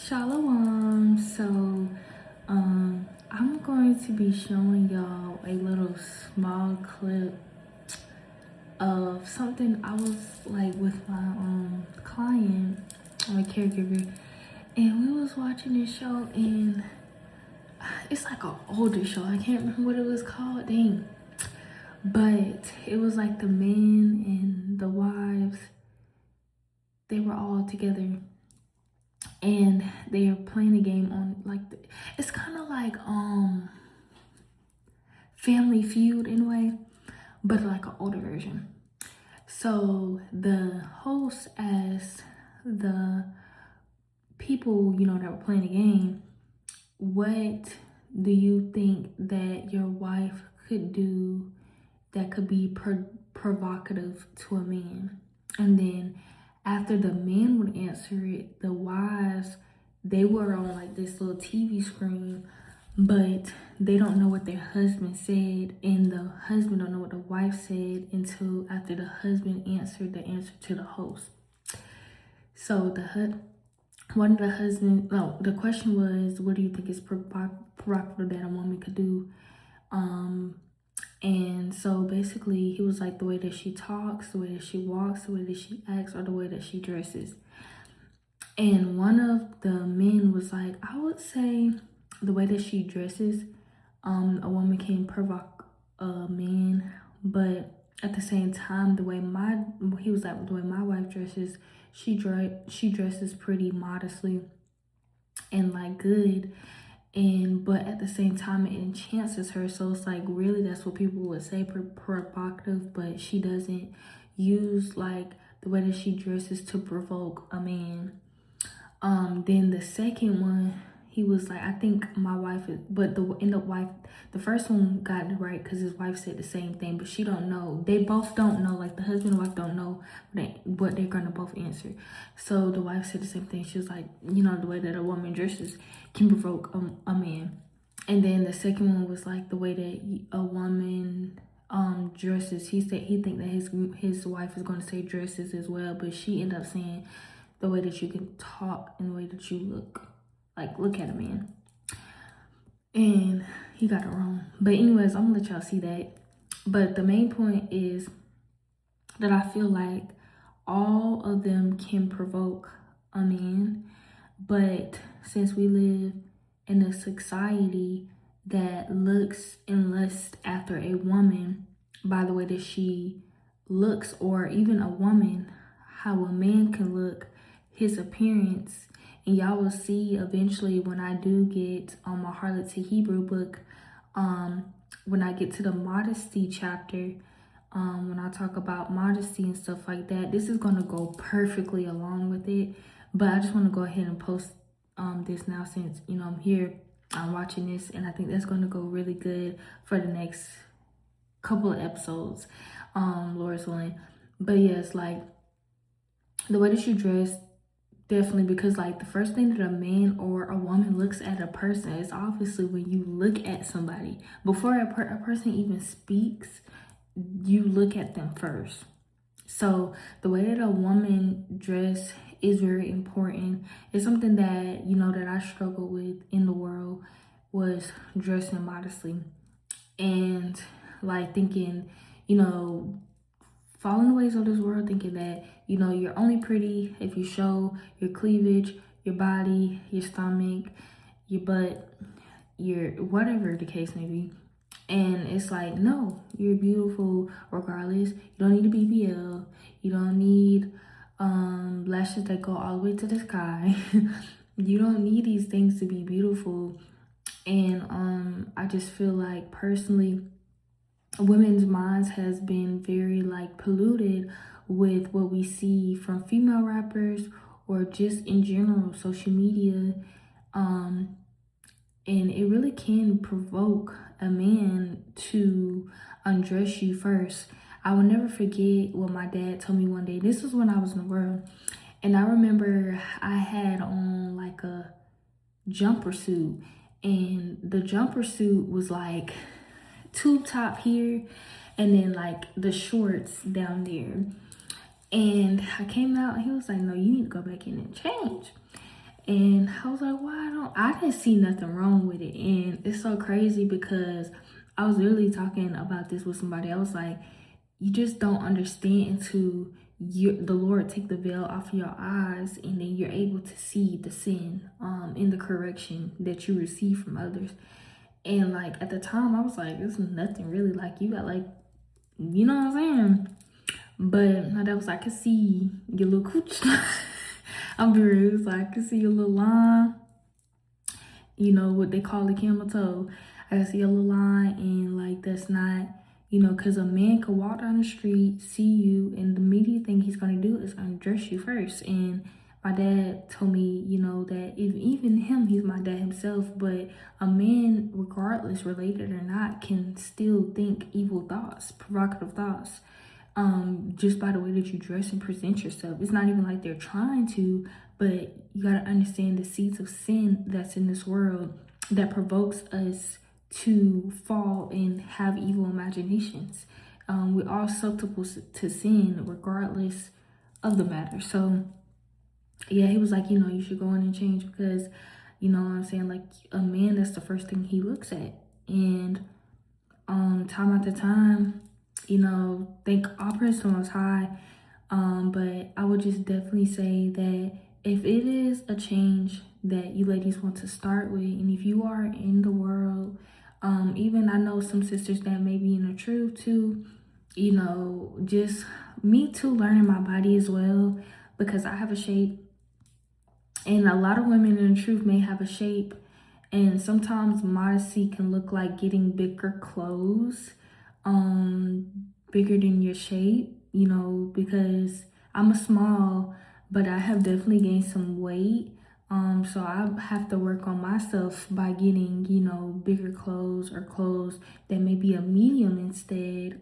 Shalom. I'm going to be showing y'all a little small clip of something I was like with my client, my caregiver, and we was watching this show, and it's like an older show. I can't remember what it was called, dang. But it was like the men and the wives, they were all together. And they are playing a game on it's kind of like Family Feud in a way, but like an older version. So the host asked the people, that were playing the game, what do you think that your wife could do that could be provocative to a man? And then after the men would answer it, the wives, they were on like this little TV screen, but they don't know what their husband said, and the husband don't know what the wife said until after the husband answered the answer to the host. So the question was, what do you think is provocative that a woman could do? And so basically he was like, the way that she talks, the way that she walks, the way that she acts, or the way that she dresses. And one of the men was like, I would say the way that she dresses, a woman can provoke a man, but at the same time, the way my wife dresses, she dresses pretty modestly and like good. But at the same time, it enhances her. So it's like, really, that's what people would say provocative, but she doesn't use like the way that she dresses to provoke a man. Then the second one, he was like, I think my wife is, but the first one got it right because his wife said the same thing, but she don't know. They both don't know, like the husband and wife don't know what they're gonna both answer. So the wife said the same thing. She was like, the way that a woman dresses can provoke a man. And then the second one was like the way that a woman dresses. He said he think that his wife is going to say dresses as well, but she ended up saying the way that you can talk and the way that you look at a man. And he got it wrong. But anyways, I'm gonna let y'all see that. But the main point is that I feel like all of them can provoke a man, but since we live in a society that looks and lusts after a woman by the way that she looks, or even a woman, how a man can look, his appearance. And y'all will see eventually when I do get on my Harlot to Hebrew book, when I get to the modesty chapter, when I talk about modesty and stuff like that, this is going to go perfectly along with it. But I just want to go ahead and post this now, since I'm here, I'm watching this, and I think that's going to go really good for the next couple of episodes, Lord's willing. But yes, like the way that you dress, definitely, because like the first thing that a man or a woman looks at a person is obviously when you look at somebody. Before a person even speaks, you look at them first. So the way that a woman dress is very important. It's something that, that I struggled with in the world, was dressing modestly. And like thinking, falling the ways of this world, thinking that, you're only pretty if you show your cleavage, your body, your stomach, your butt, your whatever the case may be. And it's like, no, you're beautiful regardless. You don't need a BBL. You don't need lashes that go all the way to the sky. You don't need these things to be beautiful. And I just feel like personally, women's minds has been very like polluted with what we see from female rappers, or just in general social media. And it really can provoke a man to undress you first. I will never forget what my dad told me one day. This was when I was in the world. And I remember I had on like a jumper suit. And the jumper suit was like tube top here, and then like the shorts down there. And I came out and he was like, no, you need to go back in and change. And I was like, I didn't see nothing wrong with it. And it's so crazy because I was literally talking about this with somebody. I was like, you just don't understand until the Lord take the veil off of your eyes, and then you're able to see the sin in the correction that you receive from others. And like at the time I was like, this is nothing really, like you got like, you know what I'm saying? But my dad was like, I can see your little cooch. I'm be real, it was like, I can see your little line, you know, what they call the camel toe. I can see a little line, and like that's not, you know, because a man could walk down the street, see you, and the immediate thing he's gonna do is undress you first. And my dad told me, you know, that even him, he's my dad himself, but a man, regardless, related or not, can still think evil thoughts, provocative thoughts, just by the way that you dress and present yourself. It's not even like they're trying to, but you gotta understand the seeds of sin that's in this world that provokes us to fall and have evil imaginations. We're all susceptible to sin regardless of the matter. So yeah, he was like, you know, you should go in and change because, you know what I'm saying, like a man, that's the first thing he looks at. And time after time, you know, thank all praise to the Most High. But I would just definitely say that if it is a change that you ladies want to start with, and if you are in the world, even I know some sisters that may be in the truth too, you know, just me too, learning my body as well, because I have a shape, and a lot of women in the truth may have a shape, and sometimes modesty can look like getting bigger clothes, bigger than your shape, you know, because I'm a small, but I have definitely gained some weight. So I have to work on myself by getting, you know, bigger clothes or clothes that may be a medium instead.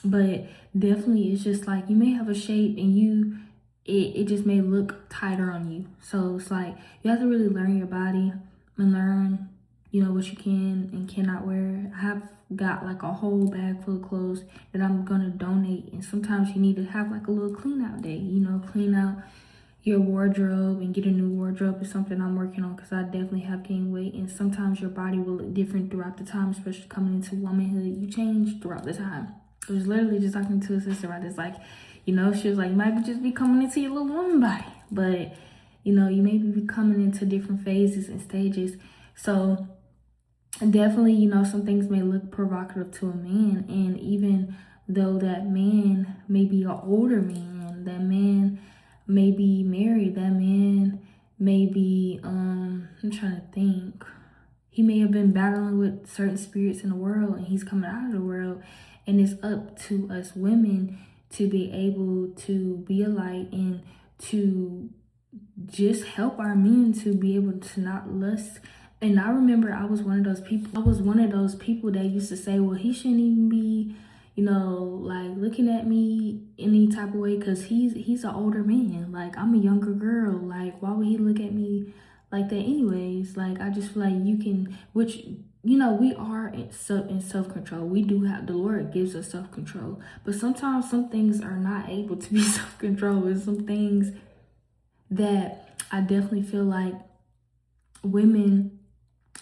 But definitely it's just like you may have a shape and it just may look tighter on you. So it's like you have to really learn your body and learn, you know, what you can and cannot wear. I have got like a whole bag full of clothes that I'm gonna donate, and sometimes you need to have like a little clean out day, you know, clean out your wardrobe and get a new wardrobe is something I'm working on, because I definitely have gained weight, and sometimes your body will look different throughout the time, especially coming into womanhood. You change throughout the time. I was literally just talking to a sister about this, like, you know, she was like, you might just be coming into your little woman body, but you know, you may be coming into different phases and stages. So definitely, you know, some things may look provocative to a man, and even though that man may be an older man, that man may be married, that man may be I'm trying to think, he may have been battling with certain spirits in the world, and he's coming out of the world, and it's up to us women to be able to be a light and to just help our men to be able to not lust. And I remember I was one of those people. I was one of those people that used to say, well, he shouldn't even be, you know, like looking at me any type of way, because he's an older man. Like, I'm a younger girl. Like, why would he look at me like that anyways? Like, I just feel like you can, which, you know, we are in self-control. We do have, the Lord gives us self-control. But sometimes some things are not able to be self-control. And some things that I definitely feel like women,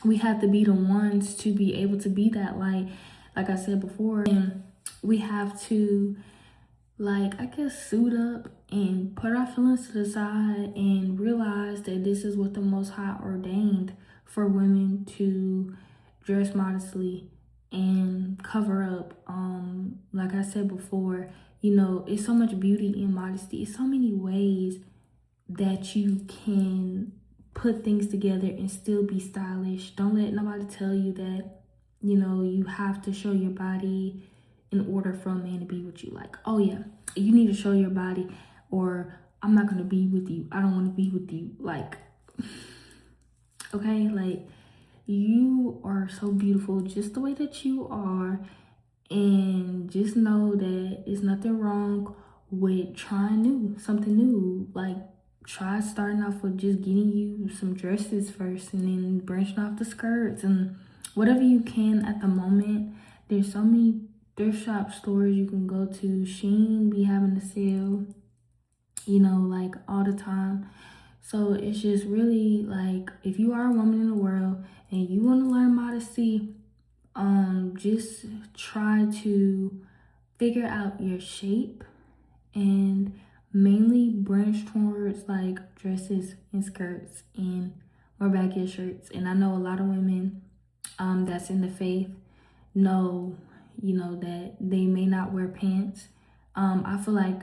we have to be the ones to be able to be that light, like I said before. And we have to, like, I guess, suit up and put our feelings to the side and realize that this is what the Most High ordained for women to dress modestly and cover up. Like I said before, you know, it's so much beauty in modesty. It's so many ways that you can put things together and still be stylish. Don't let nobody tell you that, you know, you have to show your body in order for a man to be with you. Like, oh yeah, you need to show your body, or I'm not gonna be with you. I don't want to be with you. Like, okay, like, you are so beautiful just the way that you are, and just know that it's nothing wrong with trying something new. Like, try starting off with just getting you some dresses first, and then branching off the skirts and whatever you can at the moment. There's so many thrift shop stores you can go to. Shein be having a sale, you know, like all the time. So it's just really like, if you are a woman in the world and you want to learn modesty, just try to figure out your shape and mainly branch towards like dresses and skirts and more baggy shirts. And I know a lot of women that's in the faith know, that they may not wear pants. I feel like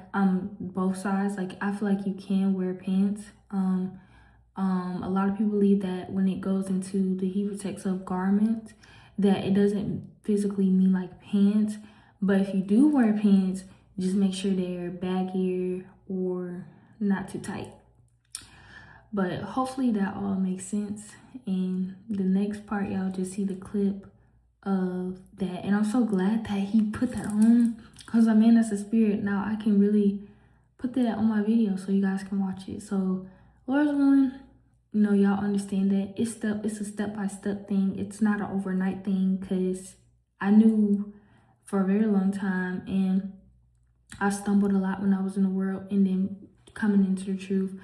both sides. Like, I feel like you can wear pants. A lot of people believe that when it goes into the Hebrew text of garments, that it doesn't physically mean like pants. But if you do wear pants, just make sure they're baggier or not too tight. But hopefully that all makes sense. And the next part, y'all just see the clip of that. And I'm so glad that he put that on, because a man that's a spirit. Now I can really put that on my video so you guys can watch it. So Lord's willing, y'all understand that it's a step-by-step thing. It's not an overnight thing, because I knew for a very long time, and I stumbled a lot when I was in the world and then coming into the truth.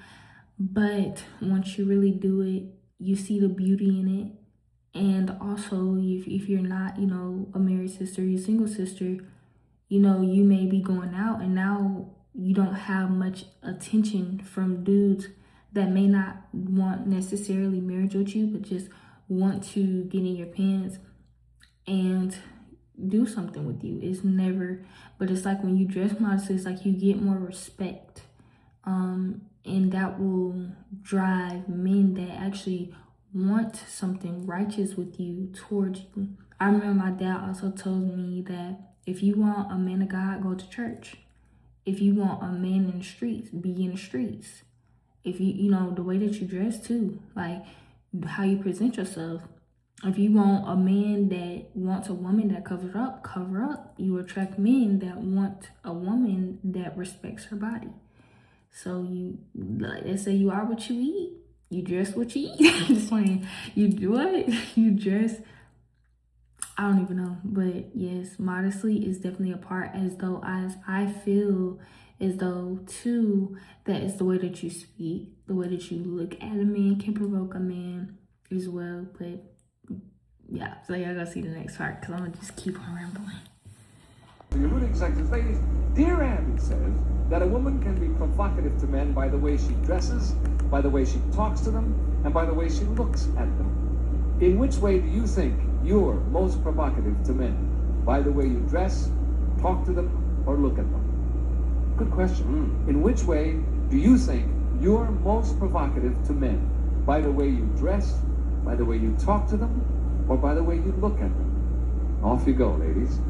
But once you really do it, you see the beauty in it. And also, if you're not, a married sister, you're a single sister, you may be going out and now you don't have much attention from dudes that may not want necessarily marriage with you, but just want to get in your pants and do something with you. It's never, but it's like when you dress modestly, it's like you get more respect. And that will drive men that actually want something righteous with you towards you. I remember my dad also told me that if you want a man of God, go to church. If you want a man in the streets, be in the streets. If you the way that you dress too, like how you present yourself. If you want a man that wants a woman that covers up, cover up. You attract men that want a woman that respects her body. So you, like they say, you are what you eat. You dress what you eat. Just playing. You do what? You dress. I don't even know. But yes, modesty is definitely a part, as I feel as though too, that is the way that you speak, the way that you look at a man can provoke a man as well. But yeah, so y'all gotta see the next part, because I'm gonna just keep on rambling. The rooting sections, ladies, Dear Abby says that a woman can be provocative to men by the way she dresses, by the way she talks to them, and by the way she looks at them. In which way do you think you're most provocative to men? By the way you dress, talk to them, or look at them? Good question. In which way do you think you're most provocative to men? By the way you dress, by the way you talk to them, or by the way you look at them? Off you go, ladies.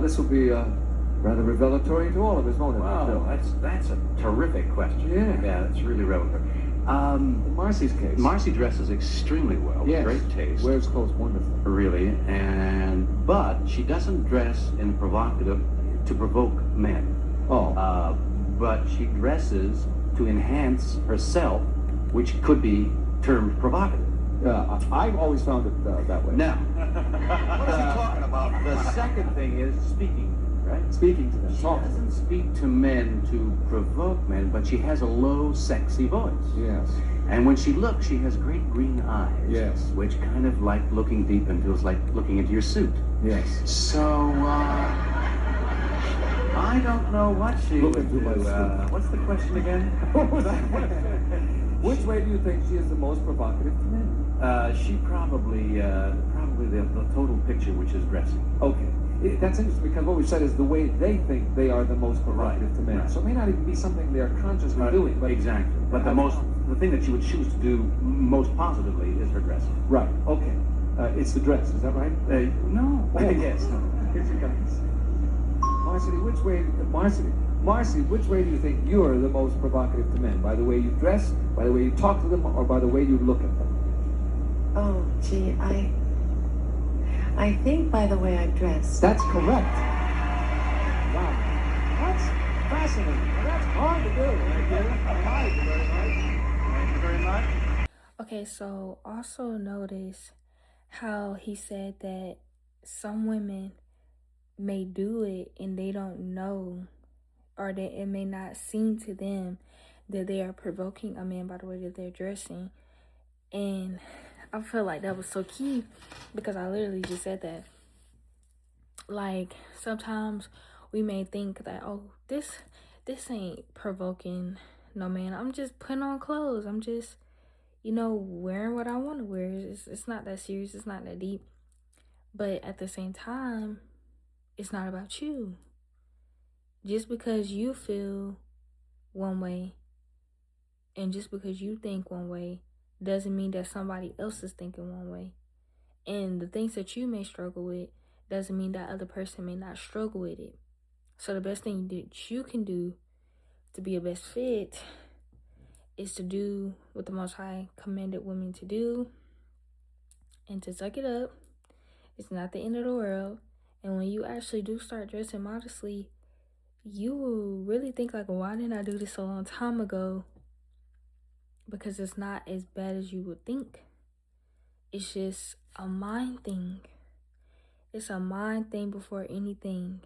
This will be rather revelatory to all of us, won't it? Wow, that's a terrific question. Yeah, that's really revelatory. In Marcy's case, Marcy dresses extremely well, yes, great taste. Wears clothes wonderfully. Really, but she doesn't dress in provocative to provoke men. Oh. But she dresses to enhance herself, which could be termed provocative. I've always found it that way. Now, what is he talking about? The second thing is speaking, right? Speaking to them. She doesn't speak to men to provoke men, but she has a low, sexy voice. Yes. And when she looks, she has great green eyes. Yes. Which kind of like looking deep and feels like looking into your suit. Yes. So, I don't know what she Look would into do. my suit. What's the question again? Which way do you think she is the most provocative to men? She probably the total picture, which is dressing. Okay. That's interesting, because what we said is the way they think they are the most provocative to men. Right. So it may not even be something they are consciously doing. But exactly. But the thing that she would choose to do most positively is her dressing. Right. Okay. It's the dress. Is that right? No. Yes. Here she comes. Marcy, which way do you think you're the most provocative to men? By the way you dress, by the way you talk to them, or by the way you look at them? Oh, gee, I think by the way I dress. That's correct. Wow. That's fascinating. That's hard to do. Thank you very much. Okay, so also notice how he said that some women may do it and they don't know, or that it may not seem to them that they are provoking a man by the way that they're dressing. And I feel like that was so key because I literally just said that. Like, sometimes we may think that, oh, this ain't provoking no man. I'm just putting on clothes. I'm just, wearing what I want to wear. It's not that serious. It's not that deep. But at the same time, it's not about you. Just because you feel one way and just because you think one way doesn't mean that somebody else is thinking one way. And the things that you may struggle with doesn't mean that other person may not struggle with it. So the best thing that you can do to be a best fit is to do what the Most High commanded women to do and to suck it up. It's not the end of the world. And when you actually do start dressing modestly, you will really think like, why didn't I do this a long time ago? Because it's not as bad as you would think. It's just a mind thing. It's a mind thing before anything.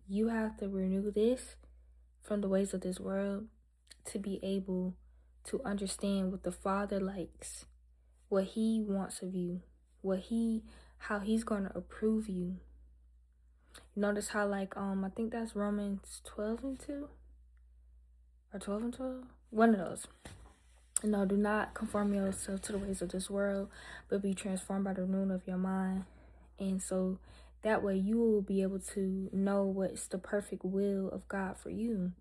You have to renew this from the ways of this world to be able to understand what the Father likes, what He wants of you, how He's going to approve you. Notice how, like, I think that's Romans 12:2 or 12:12, one of those. No, do not conform yourself to the ways of this world, but be transformed by the renewing of your mind. And so that way you will be able to know what's the perfect will of God for you.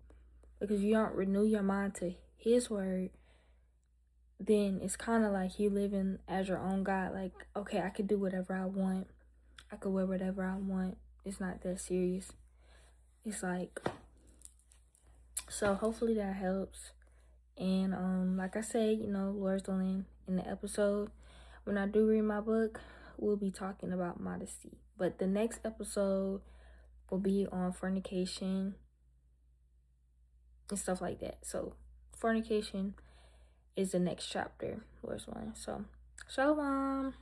Because you don't renew your mind to His word, then it's kind of like you living as your own God. Like, okay, I could do whatever I want. I could wear whatever I want. It's not that serious. It's like, so hopefully that helps. And like I said, Lord's willing, in the episode, when I do read my book, we'll be talking about modesty. But the next episode will be on fornication and stuff like that. So fornication is the next chapter, Lord's willing. So, shalom.